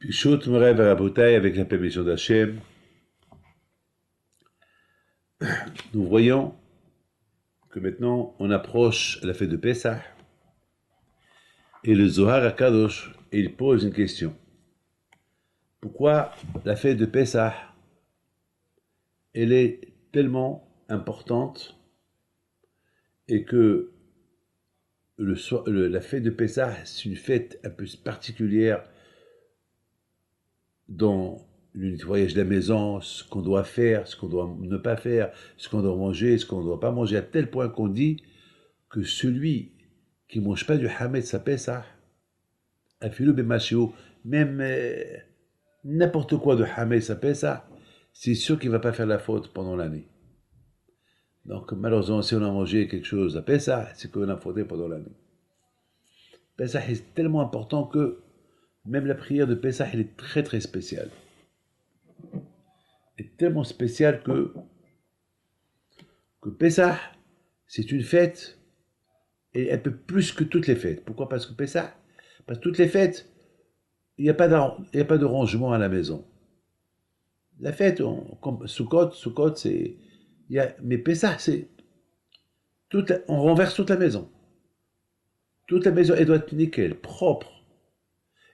Pichot me rêve à la bouteille avec la permission d'Hachem. Nous voyons que maintenant on approche la fête de Pessah et le Zohar Akadosh et il pose une question. Pourquoi la fête de Pessah elle est tellement importante et que la fête de Pessah c'est une fête un peu particulière dans le nettoyage de la maison, ce qu'on doit faire, ce qu'on doit ne pas faire, ce qu'on doit manger, ce qu'on ne doit pas manger, à tel point qu'on dit que celui qui ne mange pas du hametz à Pessah, afilou b'mashio, même n'importe quoi de hametz à Pessah, c'est sûr qu'il ne va pas faire la faute pendant l'année. Donc malheureusement, si on a mangé quelque chose à Pessah, c'est qu'on a fauté pendant l'année. Pessah est tellement important que même la prière de Pessah, elle est très très spéciale. Elle est tellement spéciale que Pessah, c'est une fête, et un peu plus que toutes les fêtes. Pourquoi? Parce que Pessah, parce que toutes les fêtes, il n'y a pas de rangement à la maison. La fête, comme Sukkot, c'est, mais Pessah, c'est, on renverse toute la maison. Toute la maison, elle doit être nickel, propre.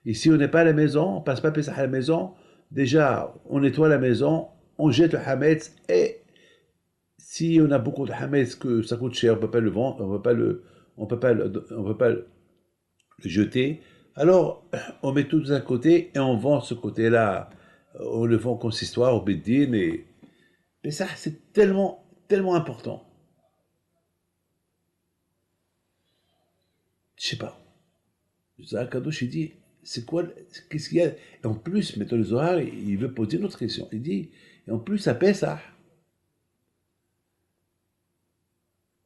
Et si on n'est pas à la maison, on passe pas Pessah à la maison, déjà, on nettoie la maison, on jette le hametz, et si on a beaucoup de hametz que ça coûte cher, on peut pas le vendre, on peut pas le jeter, alors on met tout à côté et on vend ce côté-là, on le vend au consistoire, au Beddin, mais ça c'est tellement, tellement important. Je sais pas. Zohar Kadosh il dit, c'est quoi, qu'est-ce qu'il y a? Et en plus, mettons le Zohar, il veut poser une autre question. Il dit, et en plus à Pessah,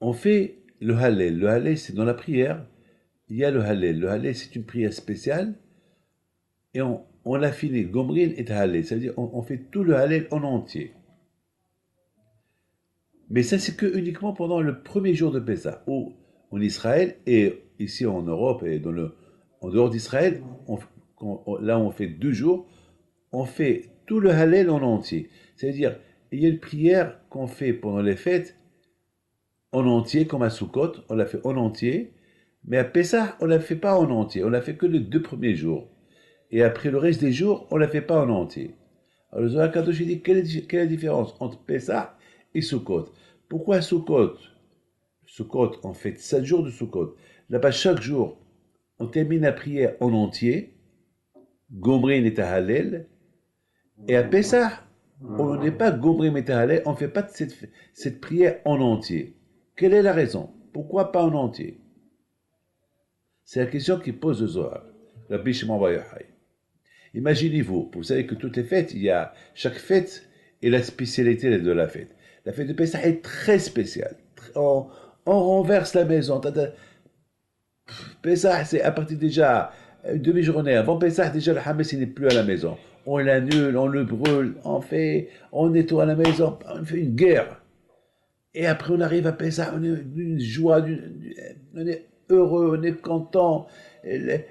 on fait le Hallel. Le Hallel c'est dans la prière, il y a le Hallel. Le Hallel c'est une prière spéciale et on l'a fini, Gomril et Hallel, c'est-à-dire on fait tout le Hallel en entier. Mais ça, c'est que uniquement pendant le premier jour de Pessah, où en Israël et ici en Europe et en dehors d'Israël, là on fait 2 jours, on fait tout le Hallel en entier. C'est-à-dire, il y a une prière qu'on fait pendant les fêtes en entier, comme à Sukkot, on l'a fait en entier, mais à Pessah, on ne la fait pas en entier, on l'a fait que les 2 premiers jours. Et après le reste des jours, on ne la fait pas en entier. Alors le Zohar Kadosh il dit quelle est la différence entre Pessah et Sukkot? Pourquoi Sukkot? Sukkot, on fait 7 jours de Sukkot. Là-bas, chaque jour, on termine la prière en entier, Gomrin et Hallel, et à Pessah, on n'est pas Gomrin et Hallel, on ne fait pas cette prière en entier. Quelle est la raison? Pourquoi pas en entier? C'est la question qui pose le Zohar. Rabbi Shimon Bar Yochai. Imaginez-vous, vous savez que toutes les fêtes, chaque fête et la spécialité de la fête. La fête de Pessah est très spéciale. On renverse la maison. Pessah, c'est à partir déjà une demi-journée. Avant Pessah, déjà le Hametz, il n'est plus à la maison. On l'annule, on le brûle, on nettoie la maison, on fait une guerre. Et après, on arrive à Pessah, on est d'une joie, on est heureux, on est content.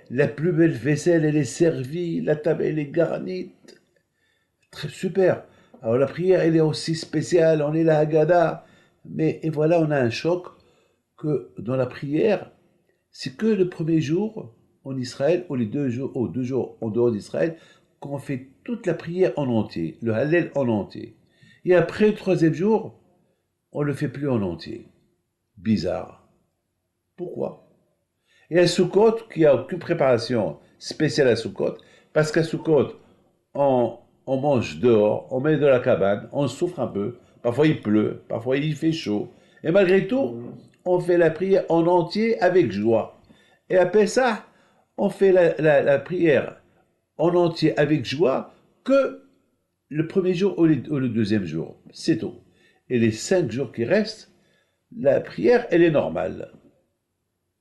La plus belle vaisselle, elle est servie, la table, elle est garnie. Très super. Alors la prière, elle est aussi spéciale, on est la Haggadah. Mais, et voilà, on a un choc que dans la prière, c'est que le premier jour en Israël, ou les 2 jours, ou 2 jours en dehors d'Israël, qu'on fait toute la prière en entier, le Hallel en entier. Et après le troisième jour, on ne le fait plus en entier. Bizarre. Pourquoi? Et à Sukkot, qui a aucune préparation spéciale à Sukkot, parce qu'à Sukkot, on mange dehors, on met de la cabane, on souffre un peu, parfois il pleut, parfois il fait chaud. Et malgré tout, on fait la prière en entier avec joie. Et après ça, on fait la prière en entier avec joie que le premier jour ou le deuxième jour. C'est tout. Et les 5 jours qui restent, la prière, elle est normale.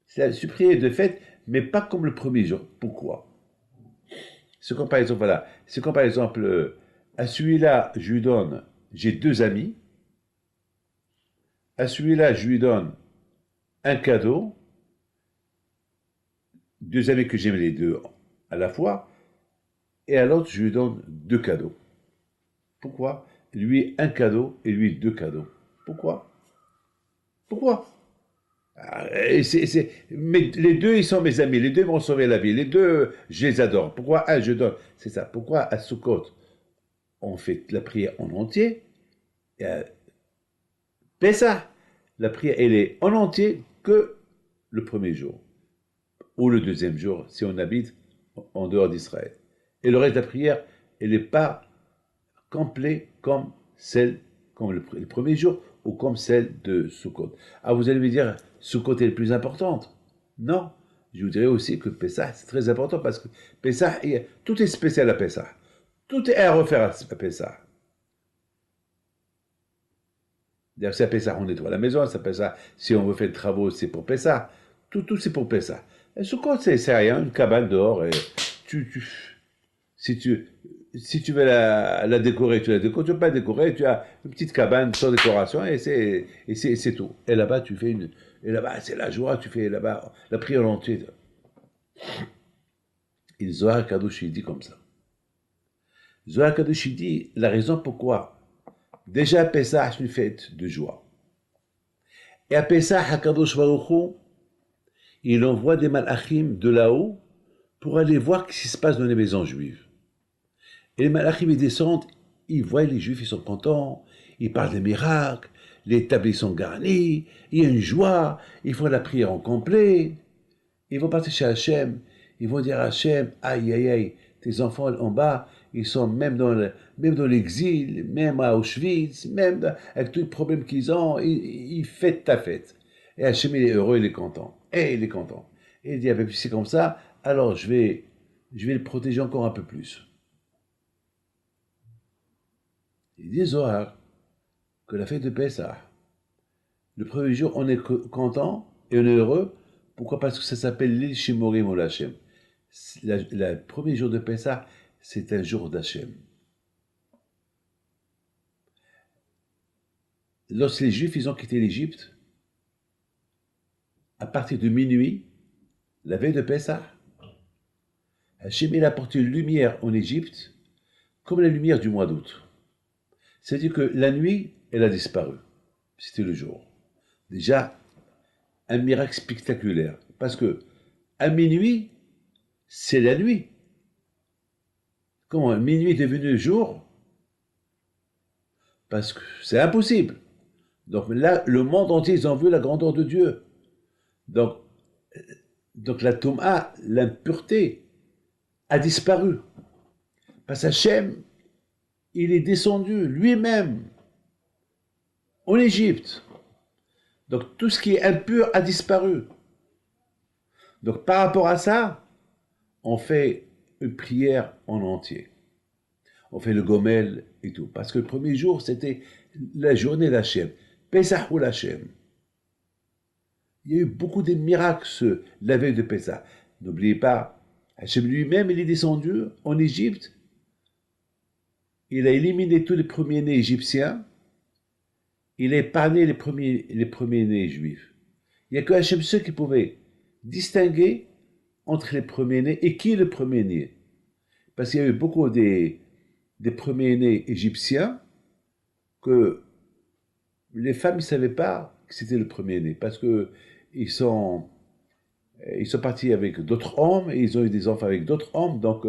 C'est la prière de fête, mais pas comme le premier jour. Pourquoi? C'est comme par exemple, voilà, c'est comme par exemple, à celui-là, je lui donne, j'ai 2 amis, à celui-là, je lui donne un cadeau, 2 amis que j'aime les deux à la fois, et à l'autre, je lui donne 2 cadeaux. Pourquoi? Lui, un cadeau et lui, 2 cadeaux. Pourquoi? Pourquoi? Mais les deux, ils sont mes amis. Les deux m'ont sauvé la vie. Les deux, je les adore. Pourquoi? Ah, je donne. C'est ça. Pourquoi à Sukkot, on fait la prière en entier? Et à Pessah, la prière, elle est en entier que le premier jour. Ou le deuxième jour, si on habite en dehors d'Israël. Et le reste de la prière, elle n'est pas complète comme le premier jour, ou comme celle de Sukkot. Ah, vous allez me dire, Sukkot est la plus importante. Non. Je vous dirais aussi que Pessah, c'est très important parce que Pessah, tout est spécial à Pessah. Tout est à refaire à Pessah. D'ailleurs, c'est à Pessah, on nettoie la maison, c'est à Pessah, si on veut faire des travaux, c'est pour Pessah. Tout c'est pour Pessah. Et Sukkot, c'est rien, une cabane dehors, et tu, tu, si tu, si tu veux la décorer, tu la décores. Tu ne veux pas la décorer, tu as une petite cabane sans décoration et c'est tout. Et là-bas, tu fais une. Et là-bas, c'est la joie, tu fais là-bas la prière entière. Et Zohar Kadosh, il dit comme ça. Zohar Kadosh, il dit la raison pourquoi. Déjà, Pessah, c'est une fête de joie. Et à Pessah, Hakadosh Baruch Hu, il envoie des malachim de là-haut pour aller voir ce qui se passe dans les maisons juives. Et les malachim, ils descendent, ils voient les juifs, ils sont contents, ils parlent des miracles, les tables sont garnies, il y a une joie, ils font la prière en complet. Ils vont partir chez Hachem, ils vont dire à Hachem, aïe aïe aïe, tes enfants en bas, ils sont même dans l'exil, même à Auschwitz, avec tous les problèmes qu'ils ont, ils fêtent ta fête. Et Hachem, il est heureux, il est content. Et il est content. Et il dit, ah ben, puis c'est comme ça, alors je vais le protéger encore un peu plus. Il dit Zohar que la fête de Pessah, le premier jour, on est content et on est heureux. Pourquoi? Parce que ça s'appelle l'île Shimorim ou l'Hachem. Le premier jour de Pessah, c'est un jour d'Hachem. Lorsque les Juifs ils ont quitté l'Égypte, à partir de minuit, la veille de Pessah, Hachem il a apporté une lumière en Égypte comme la lumière du mois d'août. C'est-à-dire que la nuit, elle a disparu. C'était le jour. Déjà, un miracle spectaculaire. Parce que à minuit, c'est la nuit. Comment minuit est devenu jour? Parce que c'est impossible. Donc là, le monde entier, ils ont vu la grandeur de Dieu. Donc, donc la Touma, l'impureté, a disparu. Parce qu'Hachem, il est descendu lui-même en Égypte. Donc tout ce qui est impur a disparu. Donc par rapport à ça, on fait une prière en entier. On fait le gomel et tout. Parce que le premier jour, c'était la journée d'Hachem. Pesach ou l'Hachem. Il y a eu beaucoup de miracles la veille de Pesach. N'oubliez pas, Hachem lui-même, il est descendu en Égypte. Il a éliminé tous les premiers-nés égyptiens. Il a épargné les premiers-nés juifs. Il n'y a que Hachem seul qui pouvait distinguer entre les premiers-nés et qui est le premier-né. Parce qu'il y a eu beaucoup des premiers-nés égyptiens que les femmes ne savaient pas que c'était le premier-né. Parce qu'ils sont partis avec d'autres hommes et ils ont eu des enfants avec d'autres hommes. Donc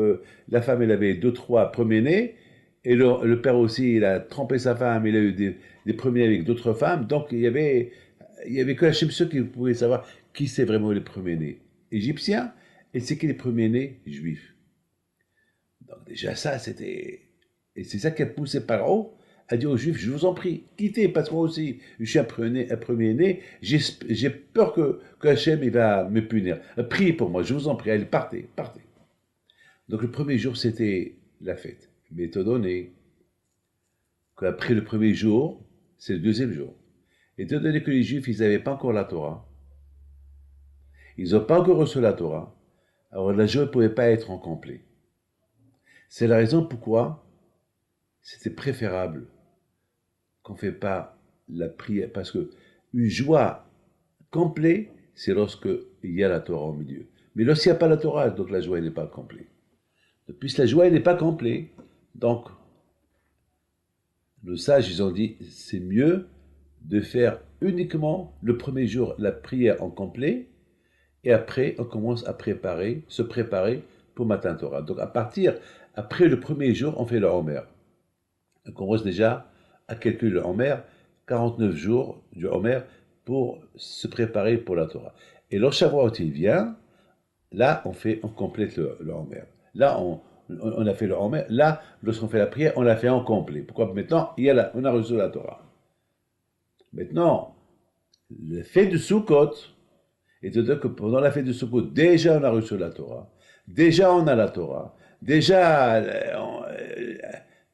la femme, elle avait 2, 3 premiers-nés. Et le père aussi, il a trompé sa femme, il a eu des premiers avec d'autres femmes. Donc il y avait que Hachem seul qui pouvait savoir qui c'est vraiment les premiers-nés égyptiens et c'est qui les premiers-nés juifs. Donc déjà ça, c'était... Et c'est ça qui a poussé Paro à dire aux Juifs, je vous en prie, quittez, parce que moi aussi, je suis un premier-né, j'ai peur que Hachem il va me punir. Priez pour moi, je vous en prie, allez, partez, partez. Donc le premier jour, c'était la fête. Mais étant donné qu'après le premier jour, c'est le deuxième jour. Étant donné que les Juifs, ils n'avaient pas encore la Torah, ils n'ont pas encore reçu la Torah, alors la joie ne pouvait pas être en complet. C'est la raison pourquoi c'était préférable qu'on ne fait pas la prière, parce que une joie complète, c'est lorsque il y a la Torah au milieu. Mais lorsqu'il n'y a pas la Torah, donc la joie n'est pas complète. Puisque la joie, elle n'est pas complète. Donc, nos sages, ils ont dit, c'est mieux de faire uniquement le premier jour la prière en complet, et après, on commence à se préparer pour Matan Torah. Donc, après le premier jour, on fait le Homer. On commence déjà à calculer le Homer, 49 jours du Homer, pour se préparer pour la Torah. Et lorsque Shavuot il vient, là, on complète le Homer. Là, on a fait le Homer. Là, lorsqu'on fait la prière, on l'a fait en complet. Pourquoi maintenant, on a reçu la Torah. Maintenant, le fait de Sukkot, c'est-à-dire que pendant la fête de Sukkot, déjà on a reçu la Torah, déjà on a la Torah, déjà,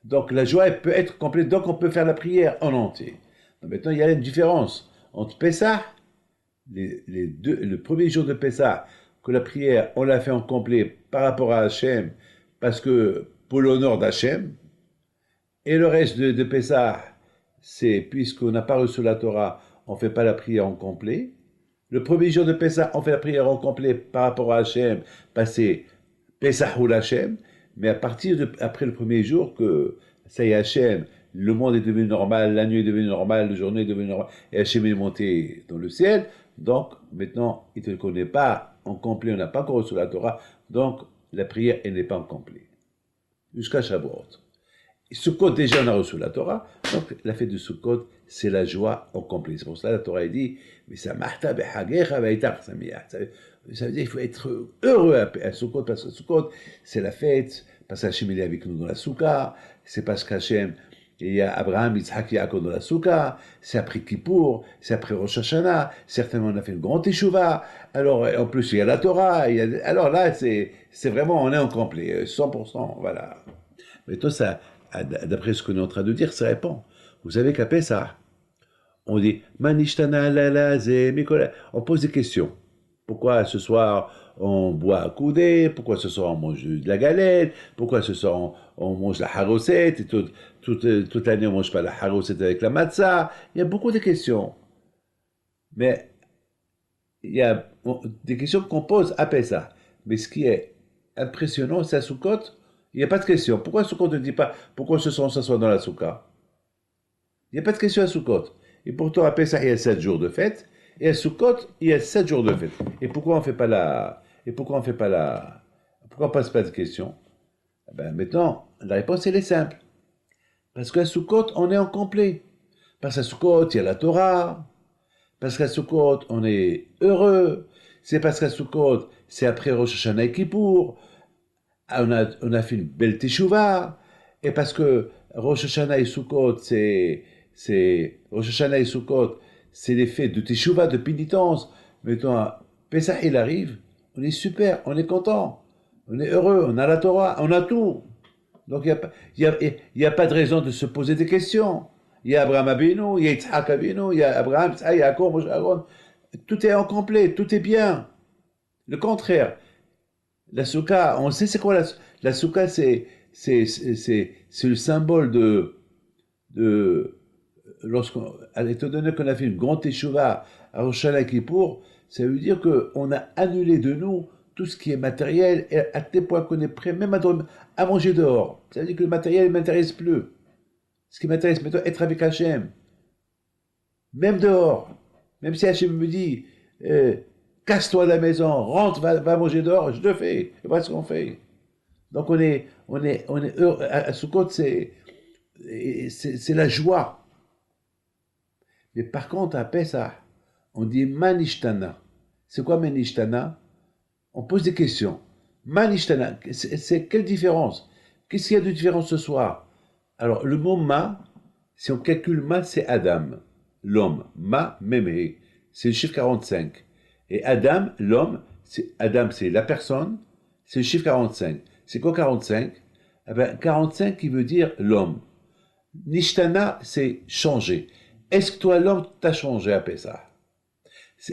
donc la joie elle peut être complète, donc on peut faire la prière en entier. Donc maintenant, il y a une différence entre Pessah, le premier jour de Pessah, que la prière, on l'a fait en complet par rapport à Hachem, parce que pour l'honneur d'Hachem, et le reste de Pessah, c'est puisqu'on n'a pas reçu la Torah, on ne fait pas la prière en complet. Le premier jour de Pessah, on fait la prière en complet par rapport à Hachem, passer Pessah ou Hachem, mais après le premier jour, que ça y est Hachem, le monde est devenu normal, la nuit est devenue normale, la journée est devenue normale, et Hachem est monté dans le ciel, donc maintenant, il ne te connaît pas en complet, on n'a pas encore reçu la Torah, donc la prière, elle n'est pas en complet. Jusqu'à Shavuot. Sukkot, déjà, on a reçu la Torah. Donc, la fête de Sukkot, c'est la joie en complet. C'est pour ça que la Torah dit, mais ça mahta behagecha veitach samiyah. Ça veut dire qu'il faut être heureux à Sukkot, parce que Sukkot, c'est la fête, parce qu'Hachem est avec nous dans la Soukha, c'est parce qu'Hachem, il y a Abraham, Yitzhak, Yaakov dans la Soukha, c'est après Kippour, c'est après Rosh Hashanah, certainement on a fait une grande Teshuvah, alors en plus il y a la Torah, alors là, c'est vraiment, on est en complet, 100%, voilà. Mais tout ça, d'après ce qu'on est en train de dire, ça répond. Vous savez qu'à Pessah, on dit Manishtana lala ze Mikola. On pose des questions. Pourquoi ce soir on boit à coudée? Pourquoi ce soir on mange de la galette? Pourquoi ce soir on mange la harosette? Et toute l'année on mange pas la harosette avec la matzah? Il y a beaucoup de questions. Mais il y a des questions qu'on pose à Pessah. Mais ce qui est impressionnant, c'est à Sukkot, il n'y a pas de question. Pourquoi Sukkot ne dit pas pourquoi ce soir on s'assoit dans la soukha? Il n'y a pas de question à Sukkot. Et pourtant, à Pessah, il y a 7 jours de fête. Et à Sukkot, il y a 7 jours de fête. Et pourquoi on ne fait pas la... Et pourquoi on fait pas la... Pourquoi on ne passe pas de question? Ben, maintenant, la réponse, elle est simple. Parce qu'à Sukkot, on est en complet. Parce qu'à Sukkot, il y a la Torah. Parce qu'à Sukkot, on est heureux. C'est parce qu'à Sukkot, c'est après Rosh Hashanah et Kippour. On a fait une belle Teshuvah. Et parce que Rosh Hashanah et Sukkot, Rosh Hashanah et Sukkot, c'est les fêtes de Teshuvah, de pénitence. Maintenant, Pesach, il arrive, on est super, on est content, on est heureux, on a la Torah, on a tout. Donc, il y a pas de raison de se poser des questions. Il y a Abraham Abinu, il y a Yitzhak Abinu, il y a Abraham, il y a Jacob, Moshe, Aaron. Tout est en complet, tout est bien. Le contraire, la soukha, on sait c'est quoi la soukha, c'est le symbole étant donné qu'on a fait une grande teshuva à Rosh Hashanah Kippour, ça veut dire qu'on a annulé de nous tout ce qui est matériel, et à tel point qu'on est prêt même à manger dehors. Ça veut dire que le matériel ne m'intéresse plus. Ce qui m'intéresse maintenant, être avec Hachem. Même dehors. Même si Hachem me dit, casse-toi de la maison, rentre, va manger dehors, je le fais. Et voilà ce qu'on fait. Donc on est heureux. À Sukkot, c'est la joie. Mais par contre, à Pessah, on dit Manishtana. C'est quoi Manishtana? On pose des questions. Manishtana, c'est quelle différence? Qu'est-ce qu'il y a de différent ce soir? Alors, le mot ma, si on calcule ma, c'est Adam, l'homme. Ma, mémé, c'est le chiffre 45. Et Adam, l'homme, Adam, c'est la personne, c'est le chiffre 45. C'est quoi 45? Eh ben, 45 qui veut dire l'homme. Nishtana, c'est changer. Est-ce que toi, l'homme, t'as changé à Pessah?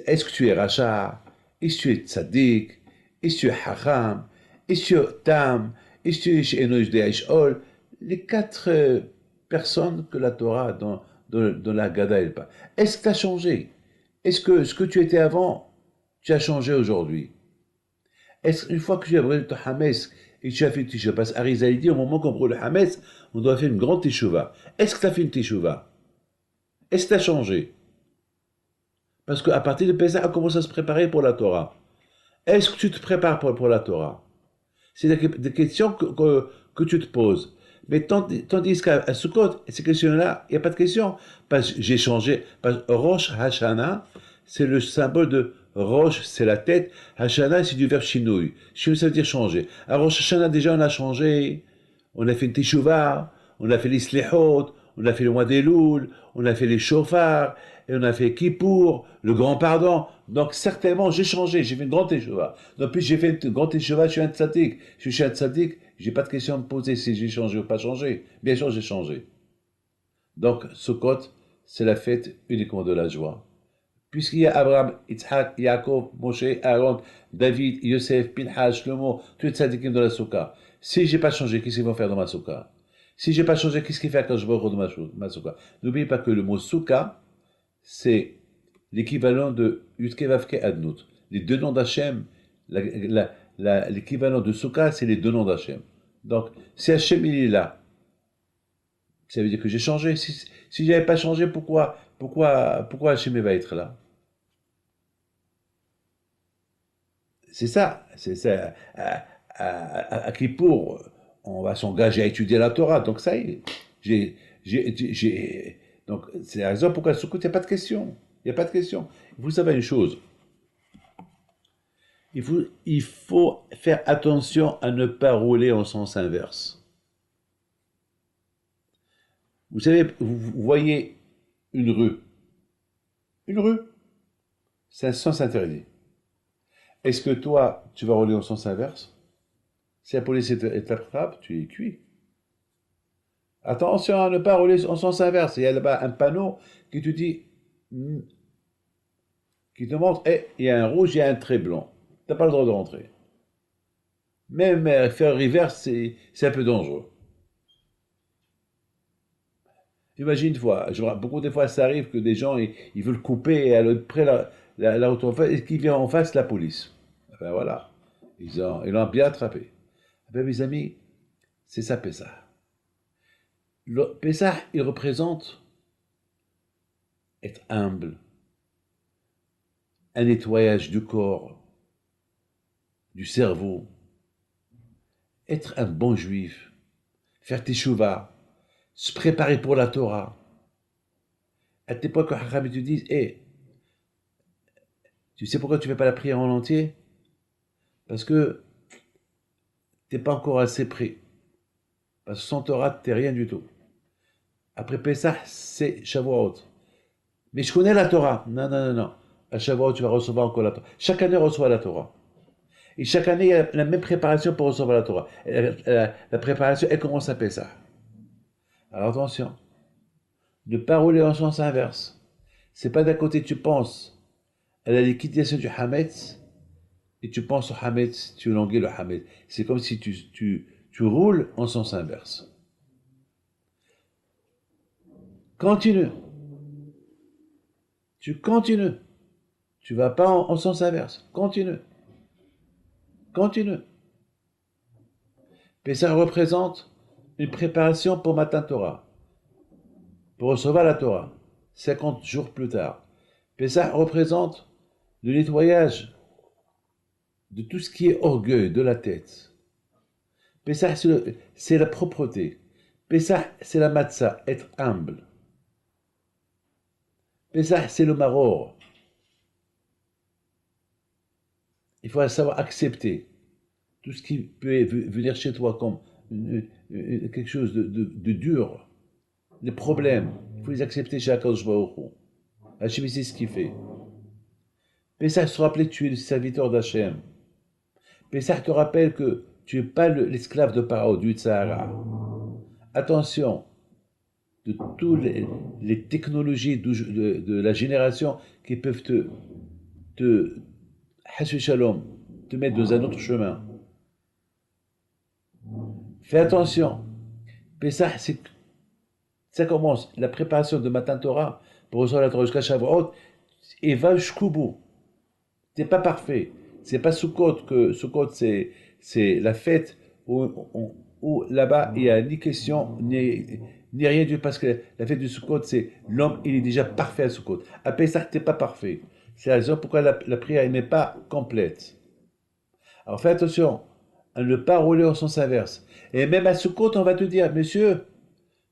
Est-ce que tu es Racha? Est-ce que tu es Tzaddik? Est-ce que tu es Hacham? Est-ce que tu es Tam? Est-ce que tu es Enoch de Aishol? Les 4 personnes que la Torah dans la Gada elle parle. Est-ce que tu as changé? Est-ce que ce que tu étais avant, tu as changé aujourd'hui? Est-ce qu'une fois que tu as brûlé ton Hametz et tu as fait une teshuva. Parce qu'Arizal il dit, au moment qu'on brûle le Hametz, on doit faire une grande teshuva. Est-ce que tu as fait une teshuva? Est-ce que tu as changé? Parce qu'à partir de Pesach, on commence à se préparer pour la Torah. Est-ce que tu te prépares pour la Torah? C'est des questions que tu te poses. Mais tandis qu'à Sukkot, ces questions-là, il n'y a pas de question. Parce que j'ai changé. Parce que Rosh Hashanah, c'est le symbole de Rosh, c'est la tête. Hashanah, c'est du verbe shinui. Shinui, ça veut dire changer. À Rosh Hashanah, déjà, on a changé. On a fait une teshuva, on a fait les slihot, on a fait le mois des Louls, on a fait les chauffards, et on a fait Kippour, le grand pardon. Donc certainement, j'ai changé, j'ai fait une grande teshuva. Donc puis j'ai fait une grande teshuva, je suis un tzaddik. Je suis un tzaddik, j'ai pas de question à me poser si j'ai changé ou pas changé. Bien sûr, j'ai changé. Donc Sukkot, c'est la fête uniquement de la joie. Puisqu'il y a Abraham, Yitzhak, Yaakov, Moshe, Aaron, David, Yosef, Pinhas, Shlomo, tous les tzaddikim de la Souka. Si j'ai pas changé, qu'est-ce qu'ils vont faire dans ma Souka? Si j'ai pas changé, qu'est-ce qu'il fait quand je vais dans ma Souka? N'oubliez pas que le mot Souka, c'est l'équivalent de Yudke Vavke Adnout. Les deux noms d'Hachem, l'équivalent de Souka, c'est les deux noms d'Hachem. Donc, si Hachem il est là, ça veut dire que j'ai changé. Si j'avais pas changé, pourquoi Hachem va être là? C'est ça. C'est ça. À Kippour, on va s'engager à étudier la Torah. Donc ça y est. Donc c'est la raison pourquoi à Sukkot, il n'y a pas de question. Il n'y a pas de question. Vous savez une chose. Il faut faire attention à ne pas rouler en sens inverse. Vous savez, vous voyez une rue. Une rue, c'est un sens interdit. Est-ce que toi, tu vas rouler en sens inverse? Si la police t'attrape, tu es cuit. Attention à ne pas rouler en sens inverse. Il y a là-bas un panneau qui te dit, qui te montre, il y a un rouge, il y a un trait blanc. Tu n'as pas le droit de rentrer. Même faire reverse, c'est un peu dangereux. Imagine une fois, beaucoup de fois ça arrive que des gens, ils veulent couper et aller près la route en face, et qu'ils viennent en face la police. Ben voilà, ils l'ont bien attrapé. Ben mes amis, c'est ça Pessah. Pessah, il représente être humble, un nettoyage du corps, du cerveau, être un bon juif, faire teshuva, se préparer pour la Torah. À tes points que Haram te dise, tu sais pourquoi tu ne fais pas la prière en entier? Parce que tu n'es pas encore assez prêt. Parce que sans Torah, tu n'es rien du tout. Après Pessah, c'est Shavuot. Mais je connais la Torah. Non, non, non, non. À Shavuot, tu vas recevoir encore la Torah. Chaque année, on reçoit la Torah. Et chaque année, il y a la même préparation pour recevoir la Torah. La préparation, elle commence à Pessah. Alors attention. Ne pas rouler en sens inverse. C'est pas d'un côté tu penses à la liquidation du Hametz et tu penses au Hametz, tu languis le Hametz. C'est comme si tu roules en sens inverse. Continue. Tu continues. Tu vas pas en sens inverse. Continue. Continue. Pessah représente une préparation pour Matan Torah, pour recevoir la Torah, 50 jours plus tard. Pessah représente le nettoyage de tout ce qui est orgueil de la tête. Pessah, c'est la propreté. Pessah, c'est la matzah, être humble. Pessah, c'est le maror. Il faut savoir accepter tout ce qui peut venir chez toi comme quelque chose de dur, des problèmes. Il faut les accepter chez Akadosh Baruch Hu. Hachem, c'est ce qu'il fait. Pessah se rappeler que tu es le serviteur d'Hachem. Pessah te rappelle que tu n'es pas l'esclave de Pharaon, du Sahara. Attention, de toutes les technologies de la génération qui peuvent shalom, te mettre dans un autre chemin. Fais attention. Pessah, ça commence, la préparation de Matan Torah pour recevoir la Torah jusqu'à Shavuot, et va jusqu'au bout. C'est pas parfait. C'est pas Sukkot que Sukkot c'est la fête où là-bas, il n'y a ni question, ni rien du tout, parce que la fête du Sukkot, c'est l'homme, il est déjà parfait à Sukkot. À Pessah, tu n'es pas parfait. C'est la raison pourquoi la prière n'est pas complète. Alors fais attention à ne pas rouler en sens inverse. Et même à Sukkot, on va te dire, monsieur,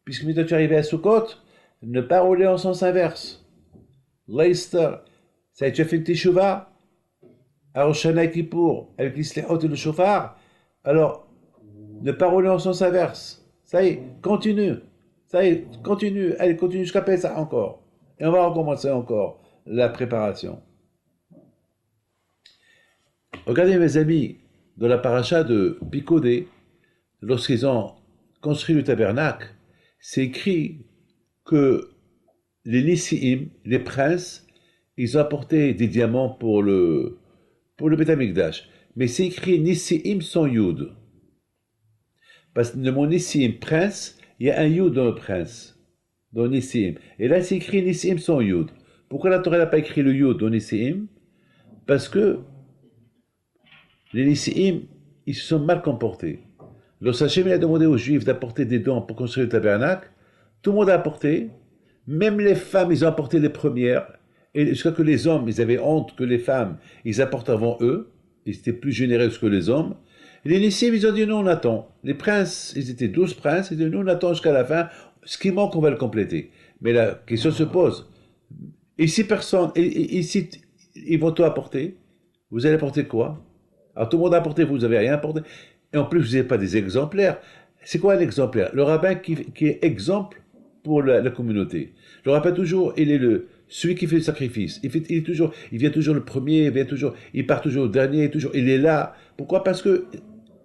puisque maintenant tu es arrivé à Sukkot, ne pas rouler en sens inverse. Leicester, ça y est, tu as fait une teshuva, à Rosh Hashanah et Kippour, avec l'Islihot et le chauffard, alors ne pas rouler en sens inverse. Ça y est, continue. Ça y est, continue. Allez, continue jusqu'à Pessah encore. Et on va recommencer encore la préparation. Regardez mes amis, dans la paracha de Picodé, lorsqu'ils ont construit le tabernacle, c'est écrit que les Nissiim, les princes, ils ont apporté des diamants pour le Beth Amikdash. Mais c'est écrit Nissiim sans Yud. Parce que le mot Nissim, prince, il y a un Yud dans le prince, dans Nissim. Et là, c'est écrit Nissim sans Yud. Pourquoi la Torah n'a pas écrit le Yud dans Nissim? Parce que les Nissim, ils se sont mal comportés. Lorsque Hachem a demandé aux Juifs d'apporter des dons pour construire le tabernacle, tout le monde a apporté. Même les femmes, ils ont apporté les premières. Et jusqu'à que les hommes, ils avaient honte que les femmes, ils apportent avant eux. Ils étaient plus généreux que les hommes. Les Nissim, ils ont dit non, on attend. Les princes, ils étaient 12 princes, ils ont dit non, on attend jusqu'à la fin. Ce qui manque, on va le compléter. Mais la question se pose. Ici, personne, ici, ils vont tout apporter. Vous allez apporter quoi? Alors tout le monde a apporté, vous n'avez rien apporté. Et en plus, vous n'avez pas des exemplaires. C'est quoi un exemplaire? Le rabbin qui est exemple pour la communauté. Le rabbin toujours, il est celui qui fait le sacrifice. Il vient toujours le premier, il part toujours le dernier, il est là. Pourquoi? Parce que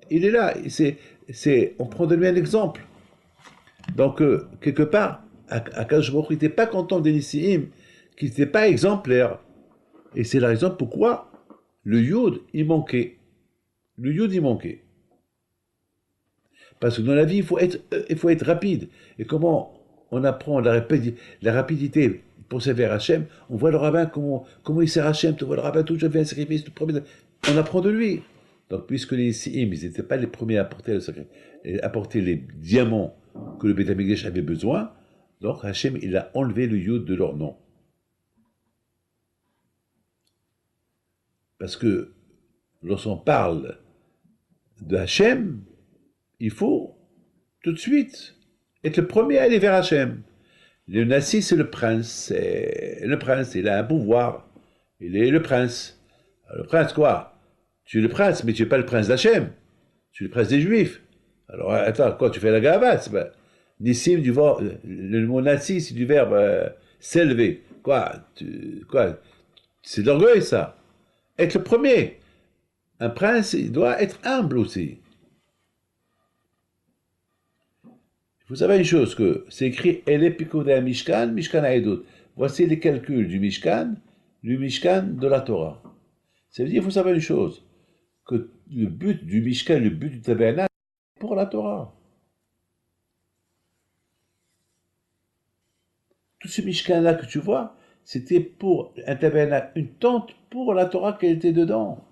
il est là. On prend de lui un exemple. Donc, quelque part, Akadosh Baruch Hu n'était pas content des Nissim, qui n'était pas exemplaire. Et c'est la raison pourquoi le Yud, il manquait. Le Yud, il manquait. Parce que dans la vie, il faut être rapide. Et comment on apprend la rapidité pour servir Hachem? On voit le rabbin, comment il sert Hachem. Tu vois le rabbin toujours fait un sacrifice. On apprend de lui. Donc, puisque les Siim, ils n'étaient pas les premiers à apporter les diamants que le Beth Amikdash avait besoin, donc Hachem, il a enlevé le Yud de leur nom. Parce que lorsqu'on parle de Hachem, il faut tout de suite être le premier à aller vers Hachem. Le Nassi, c'est le prince. Le prince, il a un pouvoir. Il est le prince. Alors, le prince, quoi? Tu es le prince, mais tu n'es pas le prince d'Hachem. Tu es le prince des Juifs. Alors, attends, quoi, tu fais la gavasse? Nissim, le mot Nassi, c'est du verbe s'élever. Quoi? C'est de l'orgueil, ça. Être le premier. Un prince, il doit être humble aussi. Vous savez une chose, que c'est écrit Elle Pikodea Mishkan, Mishkan Aedut. Voici les calculs du Mishkan de la Torah. Ça veut dire, il faut savoir une chose, que le but du Mishkan, le but du tabernacle, c'est pour la Torah. Tout ce Mishkan-là que tu vois, c'était pour un tabernacle, une tente pour la Torah qui était dedans.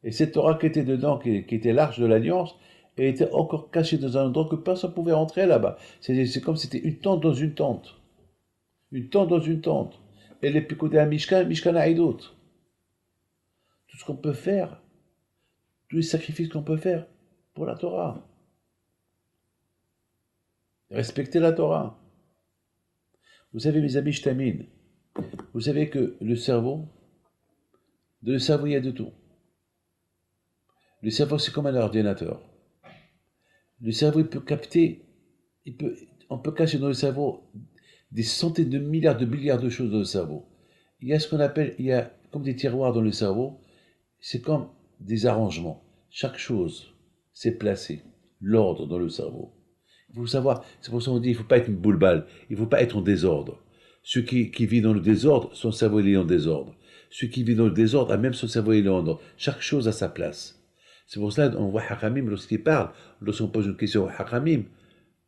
Et cette Torah qui était dedans, qui était l'arche de l'Alliance, elle était encore cachée dans un endroit que personne ne pouvait rentrer là-bas. C'est comme si c'était une tente dans une tente. Une tente dans une tente. Et les picotés à Mishkan, Mishkan à d'autres. Tout ce qu'on peut faire, tous les sacrifices qu'on peut faire pour la Torah. Respecter la Torah. Vous savez, mes amis, je termine. Vous savez que le cerveau, il y a de tout. Le cerveau, c'est comme un ordinateur. Le cerveau, il peut capter, on peut cacher dans le cerveau des centaines de milliards de choses dans le cerveau. Il y a ce qu'on appelle, il y a comme des tiroirs dans le cerveau, c'est comme des arrangements. Chaque chose, c'est placé, l'ordre dans le cerveau. Il faut savoir, c'est pour ça qu'on dit, il ne faut pas être une boule-balle, il ne faut pas être en désordre. Celui qui vit dans le désordre, son cerveau il est en désordre. Celui qui vit dans le désordre, a même son cerveau il est en ordre. Chaque chose a sa place. C'est pour cela qu'on voit Hakamim lorsqu'il parle, lorsqu'on pose une question à Hakamim,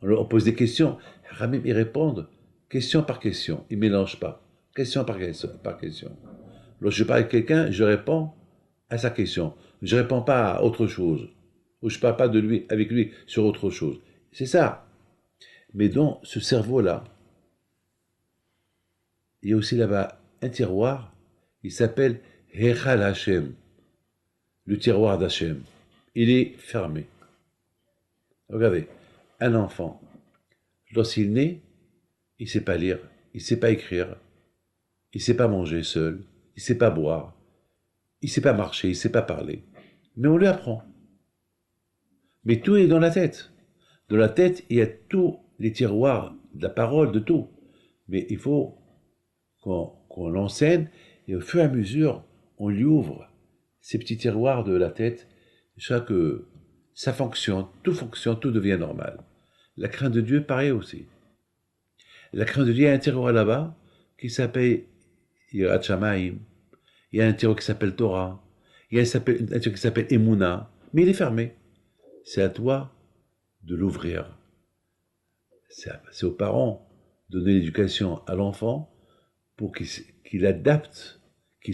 on pose des questions, Hakamim ils répondent question par question, ils ne mélangent pas, question par question. Lorsque je parle avec quelqu'un, je réponds à sa question, je ne réponds pas à autre chose. Ou je ne parle pas de lui, avec lui sur autre chose. C'est ça. Mais dans ce cerveau-là, il y a aussi là-bas un tiroir, il s'appelle Hechal Hashem, le tiroir d'Hachem. Il est fermé. Regardez, un enfant, lorsqu'il naît, il ne sait pas lire, il ne sait pas écrire, il ne sait pas manger seul, il ne sait pas boire, il ne sait pas marcher, il ne sait pas parler. Mais on lui apprend. Mais tout est dans la tête. Dans la tête, il y a tous les tiroirs de la parole, de tout. Mais il faut qu'on l'enseigne et au fur et à mesure, on lui ouvre ces petits tiroirs de la tête. Chaque, ça fonctionne, tout devient normal. La crainte de Dieu, pareil aussi. La crainte de Dieu, il y a un tiroir là-bas qui s'appelle Yirat Shamayim. Il y a un tiroir qui s'appelle Torah. Il y a un tiroir qui s'appelle Emouna. Mais il est fermé. C'est à toi de l'ouvrir. C'est aux parents de donner l'éducation à l'enfant pour qu'il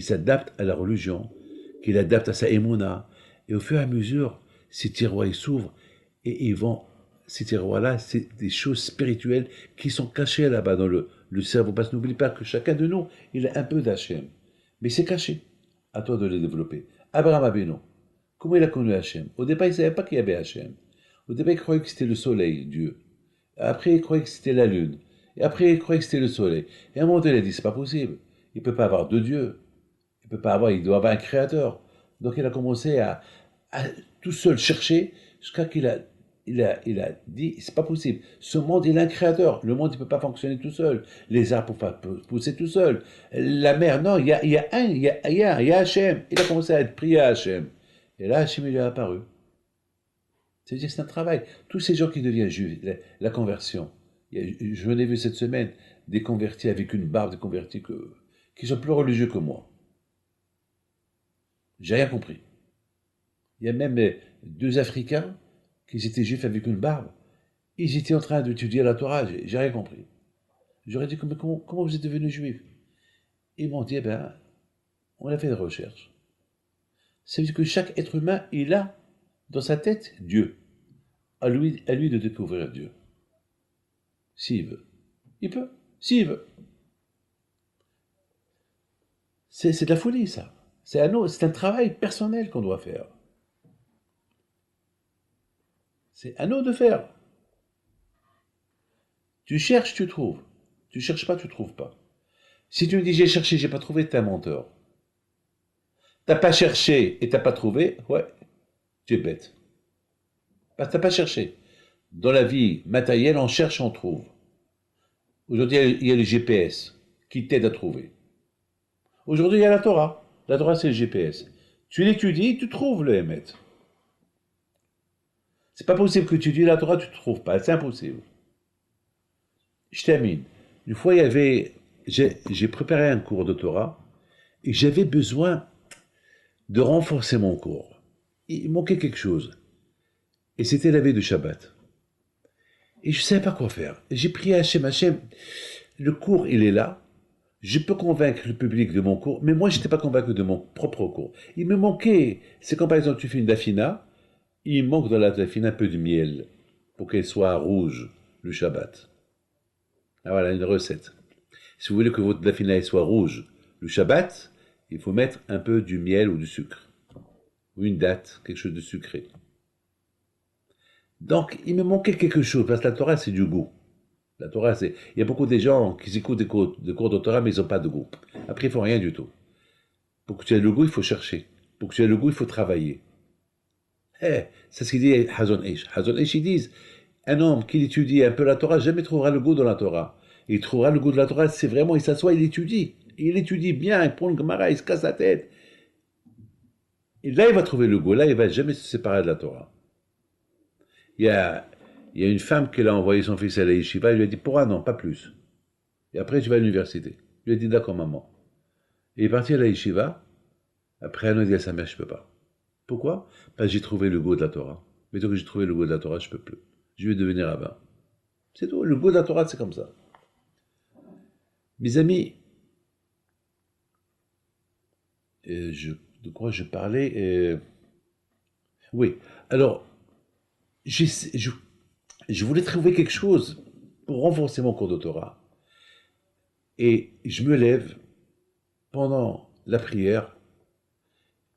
s'adapte à la religion, qu'il adapte à sa émouna. Et au fur et à mesure, ces tiroirs s'ouvrent et ces tiroirs-là, c'est des choses spirituelles qui sont cachées là-bas dans le cerveau. Parce que n'oublie pas que chacun de nous, il a un peu d'Hachem. Mais c'est caché. À toi de les développer. Abraham Abeno, comment il a connu Hachem? Au départ, il ne savait pas qu'il y avait Hachem. Au départ, il croyait que c'était le soleil, Dieu. Après, il croyait que c'était la lune. Et après, il croyait que c'était le soleil. Et à un moment donné, il a dit, c'est pas possible. Il ne peut pas avoir deux dieux. Il doit avoir un créateur. Donc il a commencé à tout seul chercher jusqu'à qu'il a dit, c'est pas possible. Ce monde, il a un créateur. Le monde, il peut pas fonctionner tout seul. Les arbres ne peuvent pas pousser tout seul. La mer, non, il y a Hachem. Il a commencé à être prié à Hachem. Et là, Hachem, il est apparu. C'est-à-dire que c'est un travail. Tous ces gens qui deviennent juifs, la conversion. Je l'ai vu cette semaine, des convertis avec une barbe, des convertis qui sont plus religieux que moi. J'ai rien compris. Il y a même deux Africains qui étaient juifs avec une barbe. Ils étaient en train d'étudier la Torah. J'ai rien compris. J'aurais dit, mais comment vous êtes devenus juifs? Ils m'ont dit, eh ben, on a fait des recherches. Ça veut dire que chaque être humain, il a dans sa tête Dieu. À lui de découvrir Dieu. S'il veut. Il peut. S'il veut. C'est de la folie, ça. C'est un travail personnel qu'on doit faire. C'est à nous de faire. Tu cherches, tu trouves. Tu cherches pas, tu trouves pas. Si tu me dis j'ai cherché, j'ai pas trouvé, t'es un menteur. T'as pas cherché et t'as pas trouvé, ouais, tu es bête. Parce que t'as pas cherché. Dans la vie matérielle, on cherche, on trouve. Aujourd'hui, il y a le GPS qui t'aide à trouver. Aujourd'hui, il y a la Torah. La Torah, c'est le GPS. Tu l'étudies, tu trouves le Hémet. C'est pas possible que tu dis la Torah, tu ne trouves pas. C'est impossible. Je termine. Une fois, j'ai préparé un cours de Torah et j'avais besoin de renforcer mon cours. Il manquait quelque chose. Et c'était la veille de Shabbat. Et je ne savais pas quoi faire. J'ai prié à Hachem, le cours, il est là. Je peux convaincre le public de mon cours, mais moi, je n'étais pas convaincu de mon propre cours. Il me manquait. C'est comme par exemple, tu fais une dafina, il manque dans la dafina un peu de miel pour qu'elle soit rouge le Shabbat. Ah, voilà, une recette. Si vous voulez que votre dafina soit rouge le Shabbat, il faut mettre un peu du miel ou du sucre. Ou une date, quelque chose de sucré. Donc, il me manquait quelque chose, parce que la Torah, c'est du goût. La Torah, c'est. Il y a beaucoup de gens qui écoutent des cours de Torah, mais ils n'ont pas de goût. Après, ils font rien du tout. Pour que tu aies le goût, il faut chercher. Pour que tu aies le goût, il faut travailler. C'est ce qu'il dit Hazon Ish. Hazon Ish, ils disent un homme qui étudie un peu la Torah, jamais trouvera le goût dans la Torah. Il trouvera le goût de la Torah, c'est vraiment, il s'assoit, il étudie. Il étudie bien, il prend le Gemara, il se casse la tête. Et là, il va trouver le goût. Là, il va jamais se séparer de la Torah. Il y a, il y a une femme qui a envoyé son fils à la yeshiva, il lui a dit pour un an, pas plus. Et après, je vais à l'université. Il lui a dit d'accord, maman. Et il est parti à la yeshiva. Après un an, il dit à sa mère, je peux pas. Pourquoi? Parce que j'ai trouvé le goût de la Torah. Mais tant que j'ai trouvé le goût de la Torah, je peux plus. Je vais devenir rabbin. C'est tout. Le goût de la Torah, c'est comme ça. Mes amis, de quoi je parlais Oui. Alors, j'essa- je, je voulais trouver quelque chose pour renforcer mon cours de Torah. Et je me lève pendant la prière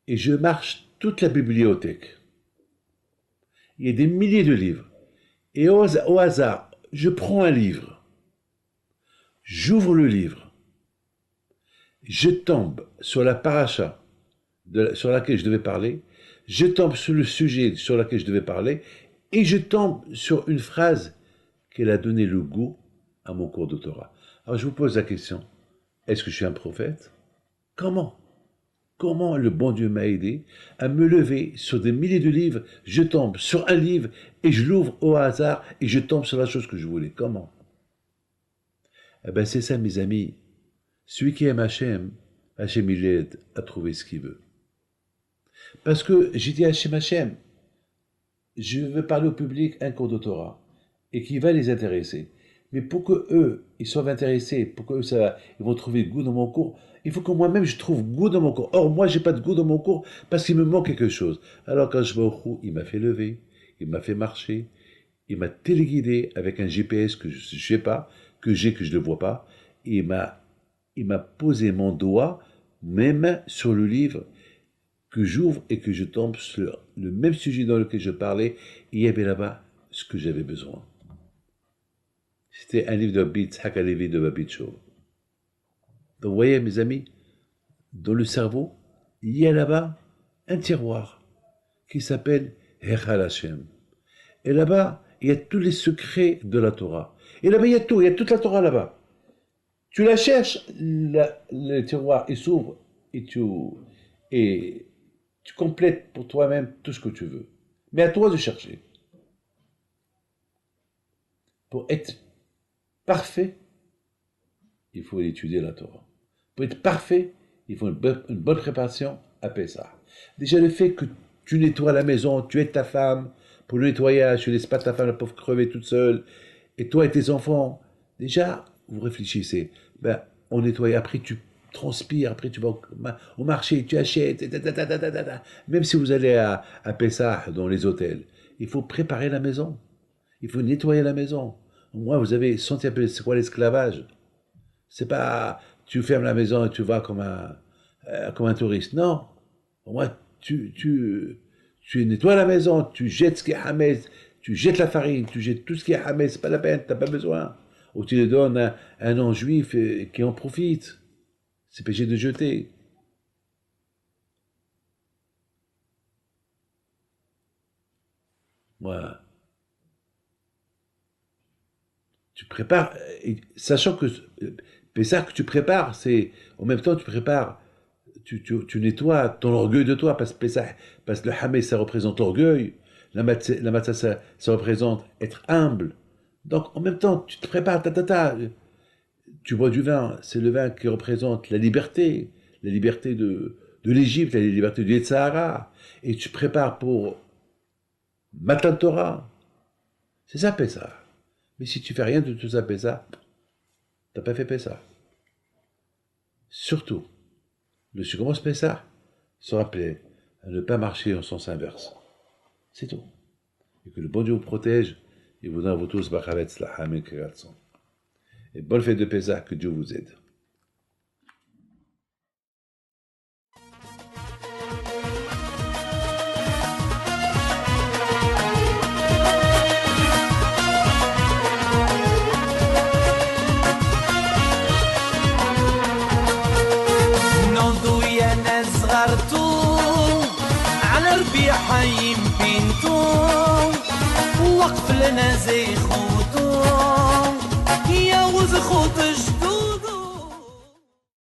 et je marche toute la bibliothèque. Il y a des milliers de livres. Et au hasard, je prends un livre, j'ouvre le livre, je tombe sur la paracha sur laquelle je devais parler, je tombe sur le sujet sur lequel je devais parler, et je tombe sur une phrase qui a donné le goût à mon cours de Torah. Alors je vous pose la question, est-ce que je suis un prophète? Comment? Comment le bon Dieu m'a aidé à me lever sur des milliers de livres, je tombe sur un livre et je l'ouvre au hasard et je tombe sur la chose que je voulais. Comment? Eh bien c'est ça mes amis. Celui qui aime Hachem, Hachem il l'aide à trouver ce qu'il veut. Parce que j'ai dit à Hachem, je veux parler au public un cours de Torah et qui va les intéresser. Mais pour que eux, ils soient intéressés, pour que eux, ils vont trouver goût dans mon cours, il faut que moi-même je trouve goût dans mon cours. Or, moi, j'ai pas de goût dans mon cours parce qu'il me manque quelque chose. Alors, quand je vais au cours, il m'a fait lever, il m'a fait marcher, il m'a téléguidé avec un GPS que je ne sais pas, que je ne vois pas. Et il m'a posé mon doigt, mes mains sur le livre que j'ouvre et que je tombe sur le même sujet dans lequel je parlais. Et il y avait là-bas ce que j'avais besoin. C'était un livre de Yitzhak Halevi de Babitcho. Donc vous voyez mes amis, dans le cerveau, il y a là-bas un tiroir qui s'appelle Hechal Hashem. Et là-bas, il y a tous les secrets de la Torah. Et là-bas, il y a tout, il y a toute la Torah là-bas. Tu la cherches, le tiroir, il s'ouvre et tu complètes pour toi-même tout ce que tu veux. Mais à toi de chercher. Pour être parfait, il faut étudier la Torah. Pour être parfait, il faut une bonne préparation à Pessah. Déjà le fait que tu nettoies la maison, tu aides ta femme pour le nettoyage, tu ne laisses pas ta femme la pauvre crever toute seule, et toi et tes enfants, déjà, vous réfléchissez. Ben, on nettoie, après tu transpires, après tu vas au marché, tu achètes, même si vous allez à Pessah, dans les hôtels, il faut préparer la maison. Il faut nettoyer la maison. Moi, vous avez senti un peu c'est quoi l'esclavage. C'est pas tu fermes la maison et tu vas comme un touriste. Non. Moi, tu nettoies la maison, tu jettes ce qui est hamez, tu jettes la farine, tu jettes tout ce qui est hamez, c'est pas la peine, t'as pas besoin. Ou tu le donnes à un non-juif qui en profite. C'est péché de jeter. Voilà. Tu prépares, sachant que Pessah que tu prépares, c'est en même temps tu prépares, tu nettoies ton orgueil de toi, parce que Pessah, parce que le Hamé ça représente l'orgueil, la matzah ça représente être humble. Donc en même temps tu te prépares, tu bois du vin, c'est le vin qui représente la liberté de l'Égypte, la liberté du Sahara, et tu prépares pour Matan Torah. C'est ça Pessah. Mais si tu fais rien de tout ça Pessah, t'as pas fait Pessah. Surtout, le second Pessah, se rappeler à ne pas marcher en sens inverse. C'est tout. Et que le bon Dieu vous protège et vous donne à vous tous Bachavetz la Hamid Kratson. Et bonne fête de Pessah, que Dieu vous aide. حيم بنتو وقف لنا زي خوتو يا وز خوتش